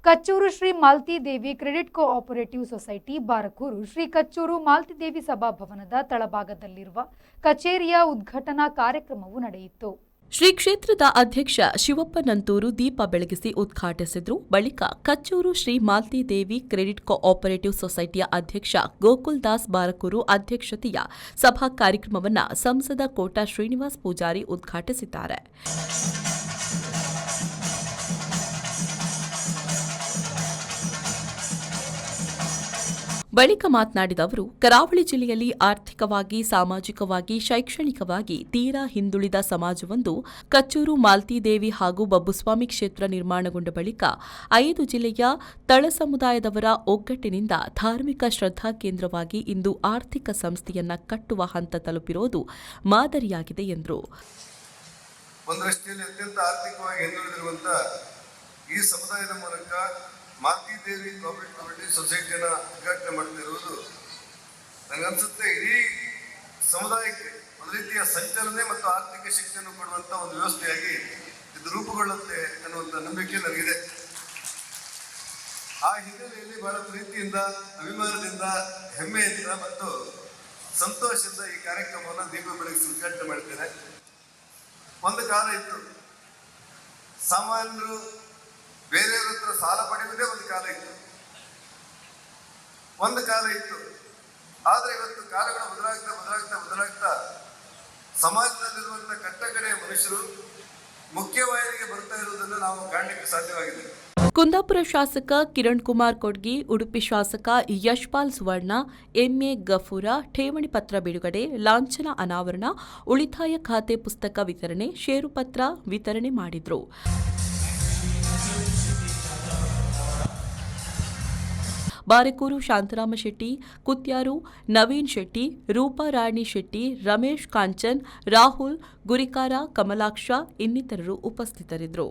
ಕಚ್ಚೂರು Shri Maltidevi credit cooperative society Barkur Shri Kachchur Maltidevi ಸಭಾಭವನದ ತಳಭಾಗದಲ್ಲಿರುವ ಕಚೇರಿಯ ಉದ್ಘಾಟನಾ ಕಾರ್ಯಕ್ರಮವು ನಡೆಯಿತು. ಶ್ರೀ ಕ್ಷೇತ್ರದ ಅಧ್ಯಕ್ಷ ಶಿವಪ್ಪ ನಂತೂರು ದೀಪ ಬೆಳಗಿಸಿ ಉದ್ಘಾಟಿಸಿದರು. ಬಳಿಕ ಕಚ್ಚೂರು ಶ್ರೀ ಮಾಲ್ತಿದೇವಿ ಕ್ರೆಡಿಟ್ ಕೋಆಪರೇಟಿವ್ ಸೊಸೈಟಿಯ ಅಧ್ಯಕ್ಷ ಗೋಕುಲ್ ದಾಸ್ ಬಾರಕೂರು ಅಧ್ಯಕ್ಷತೆಯ ಸಭಾ ಕಾರ್ಯಕ್ರಮವನ್ನು ಸಂಸದ ಕೋಟಾ ಶ್ರೀನಿವಾಸ್ ಪೂಜಾರಿ ಉದ್ಘಾಟಿಸಿದ್ದಾರೆ. ಬಳಿಕ ಮಾತನಾಡಿದ ಅವರು, ಕರಾವಳಿ ಜಿಲ್ಲೆಯಲ್ಲಿ ಆರ್ಥಿಕವಾಗಿ, ಸಾಮಾಜಿಕವಾಗಿ, ಶೈಕ್ಷಣಿಕವಾಗಿ ತೀರಾ ಹಿಂದುಳಿದ ಸಮಾಜವೊಂದು ಕಚ್ಚೂರು ಮಾಲ್ತಿದೇವಿ ಹಾಗೂ ಬಬ್ಬುಸ್ವಾಮಿ ಕ್ಷೇತ್ರ ನಿರ್ಮಾಣಗೊಂಡ ಬಳಿಕ 5 ಜಿಲ್ಲೆಯ ತಳ ಸಮುದಾಯದವರ ಒಗ್ಗಟ್ಟಿನಿಂದ ಧಾರ್ಮಿಕ ಶ್ರದ್ಧಾ ಕೇಂದ್ರವಾಗಿ ಇಂದು ಆರ್ಥಿಕ ಸಂಸ್ಥೆಯನ್ನ ಕಟ್ಟುವ ಹಂತ ತಲುಪಿರುವುದು ಮಾದರಿಯಾಗಿದೆ ಎಂದರು. ಒಂದರಷ್ಟಿಯಲ್ಲಿ ಅತ್ಯಂತ ಆರ್ಥಿಕವಾಗಿ ಹಿಂದುಳಿದಿರುವಂತಹ ಈ ಸಮುದಾಯದ ಮೂಲಕ ಮಾಲ್ತಿದೇವಿ ಕೋಆಪರೇಟಿವ್ ಸೊಸೈಟಿಯನ್ನು ಉದ್ಘಾಟನೆ ಮಾಡ್ತಿರುವುದು ನನಗನ್ಸುತ್ತೆ ಇಡೀ ಸಮುದಾಯಕ್ಕೆ ಒಂದು ರೀತಿಯ ಸಂಚಲನೆ ಮತ್ತು ಆರ್ಥಿಕ ಶಕ್ತಿಯನ್ನು ಕೊಡುವಂಥ ಒಂದು ವ್ಯವಸ್ಥೆಯಾಗಿ ಇದು ರೂಪುಗೊಳ್ಳುತ್ತೆ ಅನ್ನುವಂಥ ನಂಬಿಕೆ ನನಗಿದೆ. ಆ ಹಿನ್ನೆಲೆಯಲ್ಲಿ ಬಹಳ ಪ್ರೀತಿಯಿಂದ, ಅಭಿಮಾನದಿಂದ, ಹೆಮ್ಮೆಯಿಂದ ಮತ್ತು ಸಂತೋಷದಿಂದ ಈ ಕಾರ್ಯಕ್ರಮವನ್ನು ದೀಪ ಬೆಳಗಿಸಿ ಉದ್ಘಾಟನೆ ಮಾಡ್ತೇನೆ. ಒಂದು ಕಾಲ ಇತ್ತು, ಸಾಮಾನ್ಯರು ಬೇರೆಯವ್ರ ಹತ್ರ ಸಾಲ ಪಡೆಯುವುದೇ ಒಂದು ಕಾಲ ಇತ್ತು. ಆದರೆ ಇವತ್ತು ಕಾಲಗಳು ಬದಲಾಗ್ತಾ ಸಮಾಜದಲ್ಲಿರುವಂತಹ ಕಟ್ಟಕಡೆಯ ಮನುಷ್ಯರು ಮುಖ್ಯವಾಹಿನಿಗೆ ಬರ್ತಾ ಇರುವುದನ್ನು ನಾವು ಕಾಣಲಿಕ್ಕೆ ಸಾಧ್ಯವಾಗಿದೆ. ಕುಂದಾಪುರ ಶಾಸಕ ಕಿರಣ್ ಕುಮಾರ್ ಕೊಡ್ಗಿ, ಉಡುಪಿ ಶಾಸಕ ಯಶ್ಪಾಲ್ ಸುವರ್ಣ, ಎಂಎ ಗಫೂರ ಠೇವಣಿ ಪತ್ರ ಬಿಡುಗಡೆ, ಲಾಂಛನ ಅನಾವರಣ, ಉಳಿತಾಯ ಖಾತೆ ಪುಸ್ತಕ ವಿತರಣೆ, ಷೇರುಪತ್ರ ವಿತರಣೆ ಮಾಡಿದರು. ಬಾರಕೂರು ಶಾಂತರಾಮ ಶೆಟ್ಟಿ, ಕುತ್ಯಾರು ನವೀನ್ ಶೆಟ್ಟಿ, ರೂಪಾ ರಾಣಿ ಶೆಟ್ಟಿ, ರಮೇಶ್ ಕಾಂಚನ್, ರಾಹುಲ್ ಗುರಿಕಾರ, ಕಮಲಾಕ್ಷ ಇನ್ನಿತರರು ಉಪಸ್ಥಿತರಿದ್ದರು.